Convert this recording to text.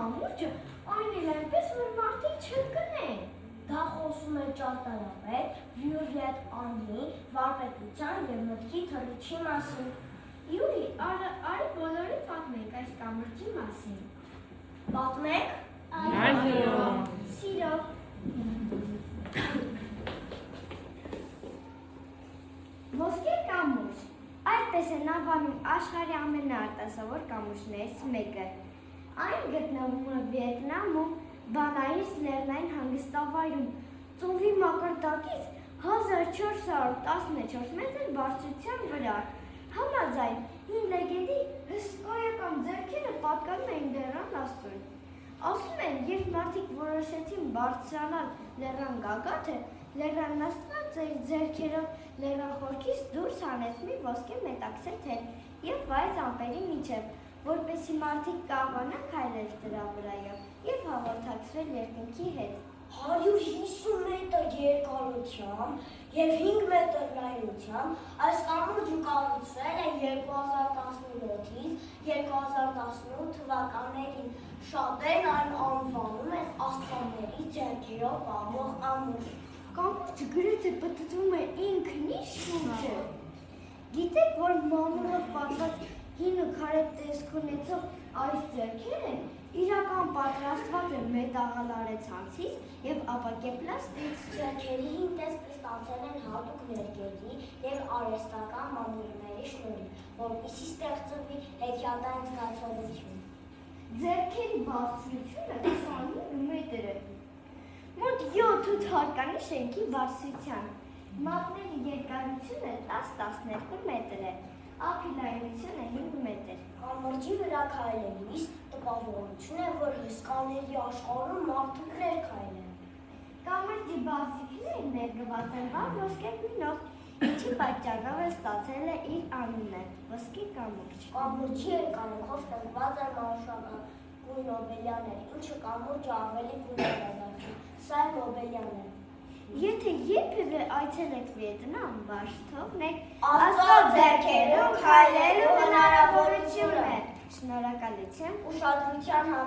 կամուրջը, այն էլ այնպես, որ մարդիկ չընկնեն։ Դա խոսում է ճարտարապետ Վիոլետ Անի վարպետության և մտքի թռիչքի մասին։ Յուրի, արի բոլորի պատմենք այս կամուրջի մասին։ Պատմենք։ Այո։ Սիրով։ Ոսկե կամուրջ։ Այդպես են անվանում աշխարհի ամենաարտասովոր կամուրջներից մեկը։ Այն գտնվում է Վիետնամում, Բանայիս լեռնային հանգստավայրում, ծովի մակարդակից 1414 մետր բարձրության վրա։ Համաձայն հին լեգենդի հսկայական ձեռքերը պատկանում էին լեռան աստծուն։ Ասում են, երբ մարդիկ որոշեցին բարձրանալ լեռան գագաթը, լեռան աստված իր ձեռքերով լեռան խորքից դուրս հանեց մի ոսկե մետաքսե թել և վայեց ամպերի միջև, որպեսզի մարդիկ կարողանան քայլել դրա վրայով և հաղորդակցվել երկնքի հետ։ 150 մետր երկարությամբ և 5 մետր լայնությամբ այս կամուրջը կառուցվել է 2017-ից 2018 թվականներին։ Շատերն այն անվանում են աստղաների ձեռքերով պահվող կամուրջ։ Կամուրջը գրեթե պտտվում է ինքն իր շուրջը։ Գիտեք, որ մամուլով պատված հին ու քարե տեսք ունեցող այս ձեռքերը իրական պատրաստված են մետաղալարեցանցից և ապակեպլաստից։ Ձեռքերի հին տեսքը ստացել են հատուկ ներկերի և արհեստական մամուլների շնորհիվ, որպեսզի ստեղծվի հեքիաթային զգացողություն։ Ձեռքերի բարձրությունը 25 մետր է, մոտ 7-8 հարկանի շենքի բարձրության։ Մատների երկարությունը 10-12 մետր է, ափի լայնությունը 5 մետր։ Կամրջի վրա քայլելիս տպավորություն է, որ հսկաների աշխարհում մարդուկներ քայլեն։ Կամրջի բազիկները ներգված են վառ ոսկե գույնով, ինչի պատճառով է ստացել է իր անունը՝ ոսկե կամուրջ։ Կամուրջի երկայնքով տնկված են մանուշակագույն օբելյաներ, ինչը կամուրջը ավելի գույն է դարձնում։ Սա է օբելյանը։ Եթե երբևէ այցելեք Վիետնամ, բաց թողնեք Աստծո ձեռքերում քայլելու հնարավորությունը։ Շնորհակալություն ուշադրության համար։